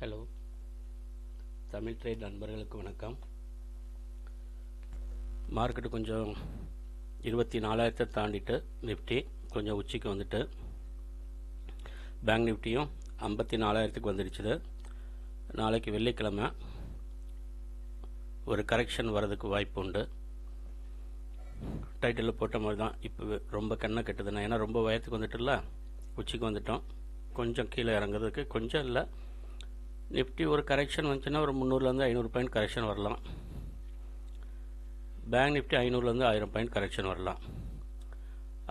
Hello Tamil trade நண்பர்களுக்கு வணக்கம். Market கொஞ்சம் 24,000 தாண்டிட்டு நிஃப்டி கொஞ்சம் உச்சிக்கு வந்துட்டு பேங்க் நிஃப்டியும் 54,000 வந்துடுச்சுது. நாளைக்கு வெள்ளிக்கிழமை ஒரு கரெக்ஷன் வர்றதுக்கு வாய்ப்பு உண்டு. டைட்டிலில் போட்ட மாதிரி தான் இப்போ ரொம்ப கண்ணை கட்டுதுண்ணா, ஏன்னா ரொம்ப உயரத்துக்கு வந்துட்டுல உச்சிக்கு வந்துட்டோம். கொஞ்சம் கீழே இறங்குறதுக்கு கொஞ்சம் இல்லை, நிஃப்டி ஒரு கரெக்ஷன் வந்துச்சுன்னா ஒரு 300லேருந்து 500 பாயிண்ட் கரெக்ஷன் வரலாம். பேங்க் நிஃப்டி 500லேருந்து 1000 பாயிண்ட் கரெக்ஷன் வரலாம்.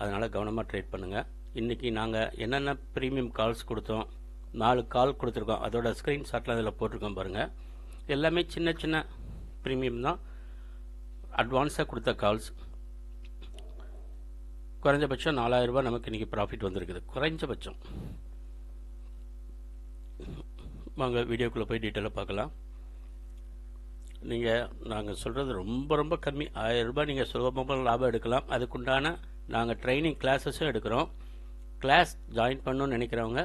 அதனால் கவனமாக ட்ரேட் பண்ணுங்கள். இன்றைக்கி நாங்கள் என்னென்ன ப்ரீமியம் கால்ஸ் கொடுத்தோம், 4 கால் கொடுத்துருக்கோம், அதோட ஸ்க்ரீன்ஷாட்லாம் அதில் போட்டிருக்கோம் பாருங்கள். எல்லாமே சின்ன சின்ன ப்ரீமியம் தான், அட்வான்ஸாக கொடுத்த கால்ஸ். குறைஞ்சபட்சம் 4,000 ரூபாய் நமக்கு இன்றைக்கி ப்ராஃபிட் வந்திருக்குது, குறைஞ்சபட்சம். வாங்க வீடியோக்குள்ளே போய் டீட்டெயிலாக பார்க்கலாம். நாங்கள் சொல்கிறது ரொம்ப ரொம்ப கம்மி, 1000 ரூபாய் நீங்கள் சுலபமாக லாபம் எடுக்கலாம். அதுக்குண்டான நாங்கள் ட்ரைனிங் கிளாஸஸும் எடுக்கிறோம். கிளாஸ் ஜாயின் பண்ணணும்னு நினைக்கிறவங்க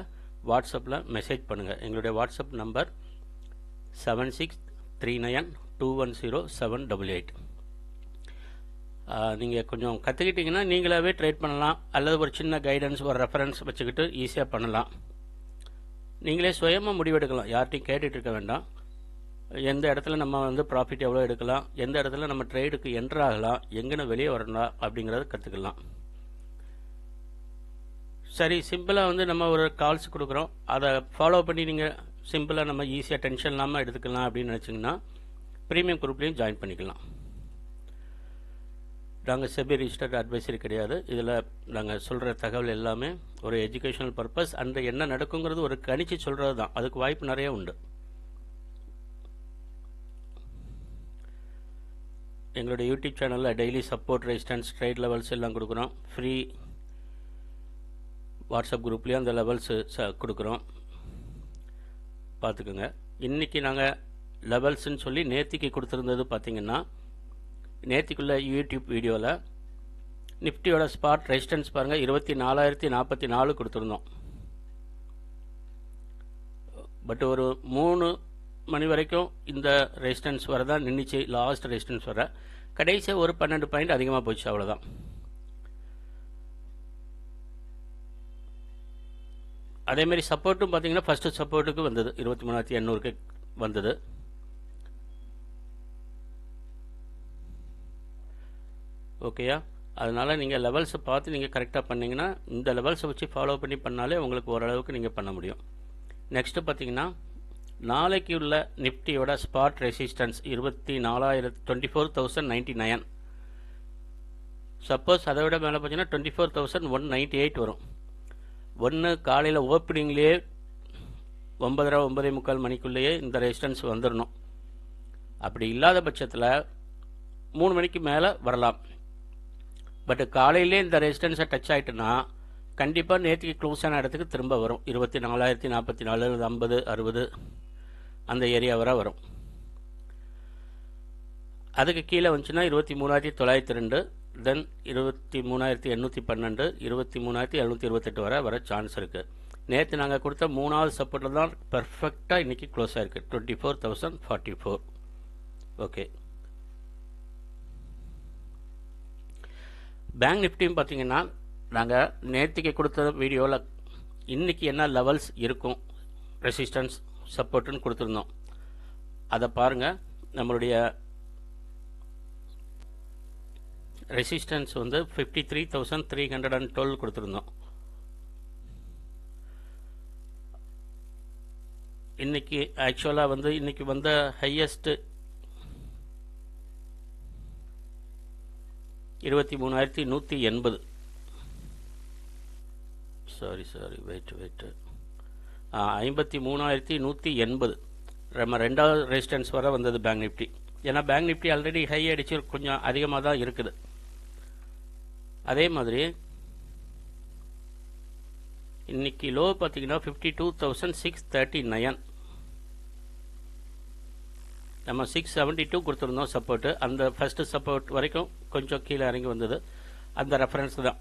வாட்ஸ்அப்பில் மெசேஜ் பண்ணுங்கள். எங்களுடைய வாட்ஸ்அப் நம்பர் 7639210788. நீங்கள் கொஞ்சம் கற்றுக்கிட்டிங்கன்னா நீங்களாகவே ட்ரேட் பண்ணலாம், அல்லது ஒரு சின்ன கைடன்ஸ் ஒரு ரெஃபரன்ஸ் வச்சுக்கிட்டு ஈஸியாக பண்ணலாம். நீங்களே சுயமாக முடிவெடுக்கலாம், யார்ட்டையும் கேட்டுட்டு இருக்க வேண்டாம். எந்த இடத்துல நம்ம ப்ராஃபிட் எவ்வளோ எடுக்கலாம், எந்த இடத்துல நம்ம ட்ரேடுக்கு என்ட்ரு ஆகலாம், எங்கன்னு வெளியே வரலாம் அப்படிங்கிறத கற்றுக்கலாம். சரி, சிம்பிளாக நம்ம ஒரு கால்ஸ் கொடுக்குறோம், அதை ஃபாலோ பண்ணி நீங்கள் சிம்பிளாக நம்ம ஈஸியாக டென்ஷன் இல்லாமல் எடுத்துக்கலாம் அப்படின்னு நினச்சிங்கன்னா ப்ரீமியம் குரூப்லேயும் ஜாயின் பண்ணிக்கலாம். நாங்கள் செபி ரிஜிஸ்டர்ட் அட்வைசரி கிடையாது. இதில் நாங்கள் சொல்கிற தகவல் எல்லாமே ஒரு எஜுகேஷனல் பர்பஸ், அண்ட் என்ன நடக்குங்கிறது ஒரு கணிச்சு சொல்கிறது தான். அதுக்கு வாய்ப்பு நிறைய உண்டு. எங்களுடைய யூடியூப் சேனலில் daily support, resistance, trade levels எல்லாம் கொடுக்குறோம். ஃப்ரீ வாட்ஸ்அப் குரூப்லேயும் அந்த லெவல்ஸ் கொடுக்குறோம், பார்த்துக்குங்க. இன்றைக்கி நாங்கள் லெவல்ஸ்ன்னு சொல்லி நேத்திக்கு கொடுத்துருந்தது பார்த்திங்கன்னா, நேற்றுக்குள்ள யூடியூப் வீடியோவில் நிஃப்டியோட ஸ்பாட் ரெசிஸ்டன்ஸ் பாருங்கள், 24,044 கொடுத்துருந்தோம். பட் ஒரு 3 மணி வரைக்கும் இந்த ரெசிஸ்டன்ஸ் வரதான் நின்றுச்சு, லாஸ்ட் ரெசிஸ்டன்ஸ் வர. கடைசியாக ஒரு 12 பாயிண்ட் அதிகமாக போச்சு, அவ்வளோதான். அதேமாதிரி சப்போர்ட்டும் பார்த்தீங்கன்னா ஃபஸ்ட்டு சப்போர்ட்டுக்கு வந்தது, 23,800க்கு வந்தது. ஓகேயா? அதனால் நீங்கள் லெவல்ஸை பார்த்து நீங்கள் கரெக்டாக பண்ணிங்கன்னா, இந்த லெவல்ஸை வச்சு ஃபாலோ பண்ணாலே உங்களுக்கு ஓரளவுக்கு நீங்கள் பண்ண முடியும். நெக்ஸ்ட்டு பார்த்தீங்கன்னா, நாளைக்கு உள்ள நிஃப்டியோட ஸ்பாட் ரெசிஸ்டன்ஸ் 24,099. சப்போஸ் அதை விட மேலே பார்த்தீங்கன்னா 24,198 வரும். ஒன்று காலையில் ஓப்பனிங்லேயே 9:30 மணிக்குள்ளேயே இந்த ரெசிஸ்டன்ஸ் வந்துடணும். அப்படி இல்லாத பட்சத்தில் 3 மணிக்கு மேலே வரலாம். பட் காலையிலே இந்த ரெசிஸ்டன்ஸை டச் ஆகிட்டுன்னா கண்டிப்பாக நேற்றுக்கு க்ளோஸ் ஆன இடத்துக்கு திரும்ப வரும். 24,044, 50, 60 அந்த ஏரியா வரை வரும். அதுக்கு கீழே வந்துச்சுன்னா 23,902, தென் 23,812, 23,728 வர சான்ஸ் இருக்குது. நேற்று நாங்கள் கொடுத்த 3வது சப்போர்ட்டில் தான் பர்ஃபெக்டாக இன்றைக்கி க்ளோஸ் ஆகிருக்கு, 24,044. ஓகே. பேங்க் நிஃப்டியும் பார்த்தீங்கன்னா, நாங்கள் நேற்றுக்கு கொடுத்த வீடியோவில் இன்றைக்கி என்ன லெவல்ஸ் இருக்கும், ரெசிஸ்டன்ஸ் சப்போர்ட்டுன்னு கொடுத்துருந்தோம். அதை பாருங்கள். நம்மளுடைய ரெசிஸ்டன்ஸ் 53,312 கொடுத்துருந்தோம். இன்றைக்கி ஆக்சுவலாக இன்றைக்கி வந்த ஹையஸ்ட்டு 23,180. சாரி வெயிட் 53,180 நம்ம 2வது ரெசிஸ்டன்ஸ் வர வந்தது பேங்க் நிஃப்டி. ஏன்னா பேங்க் நிஃப்டி ஆல்ரெடி ஹை அடிச்சு கொஞ்சம் அதிகமாக தான் இருக்குது. அதே மாதிரி இன்னைக்கு லோ பார்த்தீங்கன்னா 52,639. நம்ம 672 கொடுத்துருந்தோம் சப்போர்ட்டு. அந்த ஃபஸ்ட்டு சப்போர்ட் வரைக்கும் கொஞ்சம் கீழே இறங்கி வந்தது, அந்த ரெஃபரன்ஸ் தான்.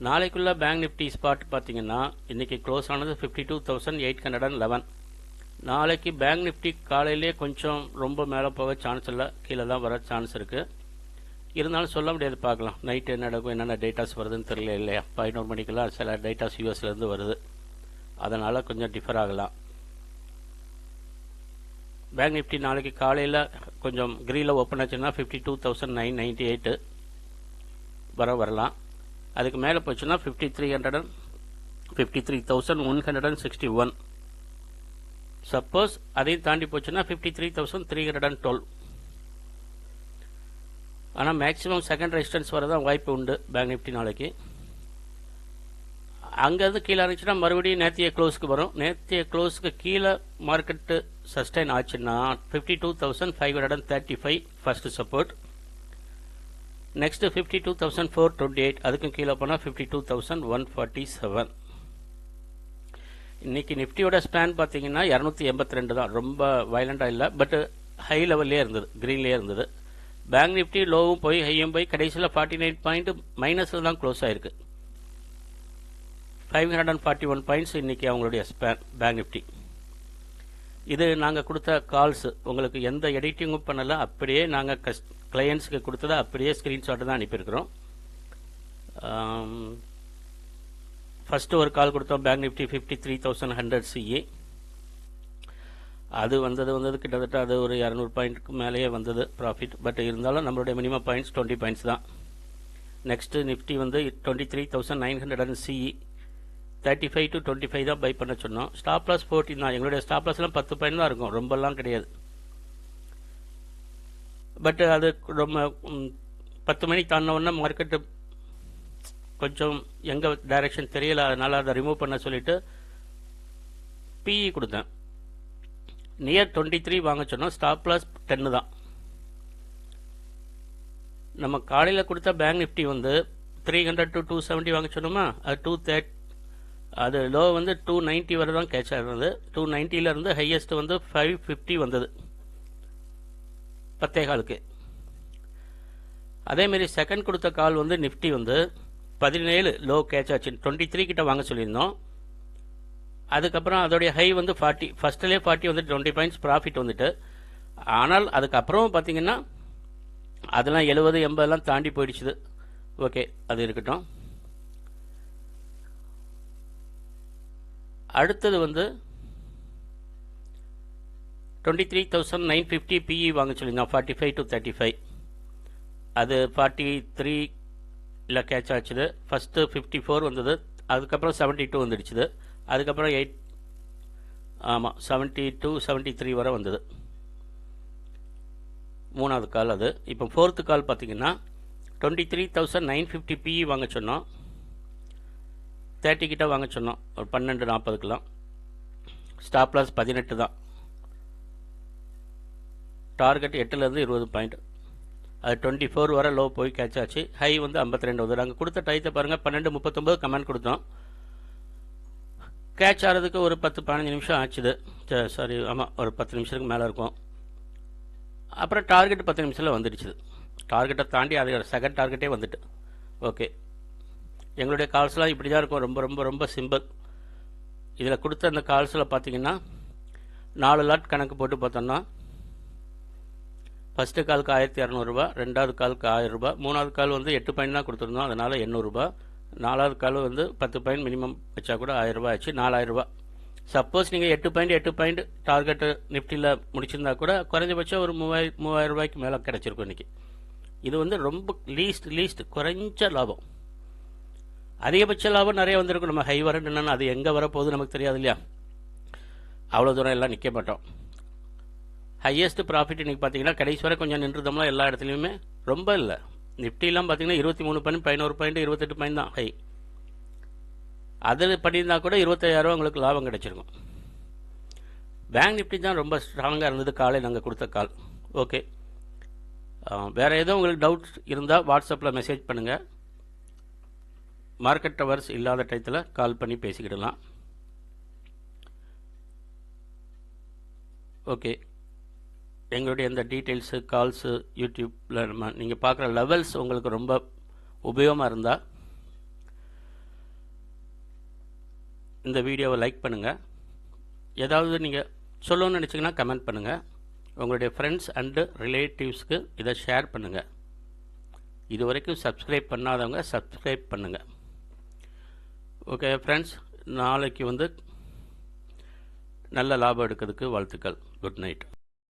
நாளைக்குள்ள பேங்க் நிஃப்டி ஸ்பாட் பார்த்தீங்கன்னா இன்றைக்கி க்ளோஸ் ஆனது 52,811. நாளைக்கு பேங்க் நிஃப்டி காலையிலே கொஞ்சம் ரொம்ப மேலே போக சான்ஸ் இல்லை, கீழே தான் வர சான்ஸ் இருக்குது. இருந்தாலும் சொல்ல முடியாது, பார்க்கலாம். நைட்டு என்ன நடக்கும், என்னென்ன டேட்டாஸ் வருதுன்னு தெரியல இல்லையா. 11 மணிக்கெல்லாம் சில டேட்டாஸ் யூஎஸ்லேருந்து வருது, அதனால் கொஞ்சம் டிஃபர் ஆகலாம். பேங்க் நிஃப்டி நாளைக்கு காலையில் கொஞ்சம் க்ரீனில் ஓப்பன் ஆச்சுன்னா 52,998 வரலாம். அதுக்கு மேலே போச்சுன்னா 53,161. சப்போஸ் அதையும் தாண்டி போச்சுன்னா 53,312. ஆனால் மேக்ஸிமம் செகண்ட் ரெசிஸ்டன்ஸ் வரதான் வாய்ப்பு உண்டு பேங்க் நிஃப்டி நாளைக்கு. அங்கேருந்து கீழே இருந்துச்சுன்னா மறுபடியும் நேற்றைய க்ளோஸ்க்கு வரும். நேற்றைய க்ளோஸ்க்கு கீழே மார்க்கெட்டு சஸ்டைன் ஆச்சுன்னா 52,535 ஃபர்ஸ்ட் சப்போர்ட். நெக்ஸ்ட் 52,428, அதுக்கும் கீழே போனால் 52,147. இன்னைக்கு நிஃப்டியோட ஸ்பேன் பார்த்தீங்கன்னா 282 தான், ரொம்ப வயலண்டாக இல்லை, பட் ஹை லெவல்லே இருந்தது, க்ரீன்லேயே இருந்தது. பேங்க் நிஃப்டி லோவும் போய் ஹையும் போய் கடைசியில் 49 பாயிண்ட் மைனஸில் தான் க்ளோஸ் ஆயிருக்கு. 541 பாயிண்ட்ஸ் இன்னைக்கு அவங்களுடைய ஸ்பேன் பேங்க் நிஃப்டி. இது நாங்கள் கொடுத்த கால்ஸ், உங்களுக்கு எந்த எடிட்டிங்கும் பண்ணலை, அப்படியே நாங்கள் கிளையண்ட்ஸுக்கு கொடுத்ததை அப்படியே ஸ்க்ரீன்ஷாட்டு தான் அனுப்பியிருக்கிறோம். ஃபஸ்ட்டு ஒரு கால் கொடுத்தோம் பேங்க் நிஃப்டி 53,100 CE. அது வந்தது கிட்டத்தட்ட அது ஒரு 200 பாயிண்ட்டுக்கு மேலேயே வந்தது ப்ராஃபிட். பட் இருந்தாலும் நம்மளுடைய மினிமம் பாயிண்ட்ஸ் 20 பாயிண்ட்ஸ் தான். நெக்ஸ்ட்டு நிஃப்டி வந்து 23,900 CE, 35 to 25 தான் பை பண்ண சொன்னோம். ஸ்டாப் லாஸ் 14 தான். எங்களுடைய ஸ்டாப் லாஸ்லாம் 10 பாயிண்ட் தான் இருக்கும், ரொம்பலாம் கிடையாது. பட் அது ரொம்ப 10 மணிக்கு தாண்டின உடனே மார்க்கெட்டு கொஞ்சம் எங்கே டைரக்ஷன் தெரியல, அதனால் அதை ரிமூவ் பண்ண சொல்லிவிட்டு பிஇ கொடுத்தேன். நியர் 23 வாங்க சொன்னோம். ஸ்டாப் லாஸ் 10 தான். நம்ம காலையில் கொடுத்த பேங்க் நிஃப்டி வந்து 300 to 270 வாங்க சொன்னோமா, அது 230, அது லோ வந்து 290 வரை தான் கேட்ச் ஆகிருந்தது. 290 ஹையஸ்ட் வந்து 550 வந்தது 10:15. அதேமாரி செகண்ட் கொடுத்த கால் வந்து நிஃப்டி வந்து 17 லோ கேட்ச் ஆச்சு. 23 கிட்ட வாங்க சொல்லியிருந்தோம். அதுக்கப்புறம் அதோடைய ஹை வந்து 40, ஃபர்ஸ்ட்லேயே 40 வந்துட்டு 20 பாயிண்ட்ஸ் ப்ராஃபிட் வந்துட்டு. ஆனால் அதுக்கப்புறம் பார்த்தீங்கன்னா அதெல்லாம் 70, 80 தாண்டி போயிடுச்சுது. ஓகே, அது இருக்கட்டும். அடுத்தது வந்து 23,950 PE வாங்க சொல்லியிருந்தோம் 45 to 35. அது 43 கேட்ச் ஆச்சுது. ஃபஸ்ட்டு 54 வந்தது, அதுக்கப்புறம் 72 வந்துடுச்சுது, அதுக்கப்புறம் 72, 73 வரை வந்தது. மூணாவது கால் அது. இப்போ ஃபோர்த்து கால் பார்த்தீங்கன்னா 23,950 PE வாங்க சொன்னோம். 30 கிட்ட வாங்க சொன்னோம், ஒரு 12:40க்குலாம். ஸ்டாப் லாஸ் 18 தான். டார்கெட் 8லேருந்து 20 பாயிண்ட். அது 24 வரை லோ போய் கேட்ச் ஆச்சு. ஹை வந்து 52 வந்து. நாங்கள் கொடுத்த டயத்தை பாருங்கள், 12:39 கமெண்ட் கொடுத்தோம். கேட்ச் ஆகிறதுக்கு ஒரு 10-15 நிமிஷம் ஆச்சுது. சாரி, ஆமாம், ஒரு 10 நிமிஷத்துக்கு மேலே இருக்கும். அப்புறம் டார்கெட் 10 நிமிஷத்தில் வந்துடுச்சுது. டார்கெட்டை தாண்டி அது செகண்ட் டார்கெட்டே வந்துட்டு. ஓகே, எங்களுடைய கால்ஸ்லாம் இப்படி தான் இருக்கும், ரொம்ப ரொம்ப ரொம்ப சிம்பிள். இதில் கொடுத்த அந்த கால்ஸில் பார்த்தீங்கன்னா 4 லாட் கணக்கு போட்டு பார்த்தோம்னா, ஃபஸ்ட்டு காலுக்கு 1,200 ரூபா, ரெண்டாவது காலுக்கு 1000 ரூபா, மூணாவது கால் வந்து 8 பாயிண்ட் தான் கொடுத்துருந்தோம், அதனால் 800 ரூபா. நாலாவது கால் வந்து 10 பாயிண்ட் மினிமம் வச்சா கூட 1000 ரூபா ஆச்சு, 4000 ரூபா. சப்போஸ் நீங்கள் 8 பாயிண்ட் டார்கெட்டு நிஃப்டியில் முடிச்சிருந்தா கூட குறைஞ்சபட்சம் ஒரு 3000 ரூபாய்க்கு மேலே கிடச்சிருக்கும் இன்றைக்கி. இது வந்து ரொம்ப லீஸ்ட் குறைஞ்ச லாபம். அதிகபட்ச லாபம் நிறைய வந்திருக்கும். நம்ம ஹை வர நின்னா அது எங்கே வரப்போகுது நமக்கு தெரியாது இல்லையா. அவ்வளோ தூரம் எல்லாம் நிற்க மாட்டோம். ஹையஸ்ட் ப்ராஃபிட் இன்றைக்கி பார்த்தீங்கன்னா கடைசி வரை கொஞ்சம் நின்றுதோம்னா எல்லா இடத்துலையுமே ரொம்ப இல்லை. நிஃப்டிலாம் பார்த்தீங்கன்னா 23 பாயிண்ட், 11 பாயிண்ட், 28 பாயிண்ட் தான் ஹை. அதில் பண்ணியிருந்தால் கூட 25,000 ரூபா உங்களுக்கு லாபம் கிடச்சிருக்கும். பேங்க் நிஃப்டி தான் ரொம்ப ஸ்ட்ராங்காக இருந்தது காலை நாங்கள் கொடுத்த கால். ஓகே, வேறு எதுவும் உங்களுக்கு டவுட் இருந்தால் வாட்ஸ்அப்பில் மெசேஜ் பண்ணுங்கள். மார்க்கெட் ஹவர்ஸ் இல்லாத டயத்தில் கால் பண்ணி பேசிக்கிடலாம். ஓகே, எங்களுடைய இந்த டீட்டெயில்ஸு கால்ஸு யூடியூப்பில் நீங்கள் பார்க்குற லெவல்ஸ் உங்களுக்கு ரொம்ப உபயோகமாக இருந்தால் இந்த வீடியோவை லைக் பண்ணுங்கள். ஏதாவது நீங்கள் சொல்லணும்னு நினச்சிங்கன்னா கமெண்ட் பண்ணுங்கள். உங்களுடைய ஃப்ரெண்ட்ஸ் அண்டு ரிலேட்டிவ்ஸ்க்கு இதை ஷேர் பண்ணுங்கள். இது வரைக்கும் சப்ஸ்கிரைப் பண்ணாதவங்க சப்ஸ்கிரைப் பண்ணுங்கள். ஓகே ஃப்ரெண்ட்ஸ், நாளைக்கு நல்ல லாபம் எடுக்கிறதுக்கு வாழ்த்துக்கள். Good night.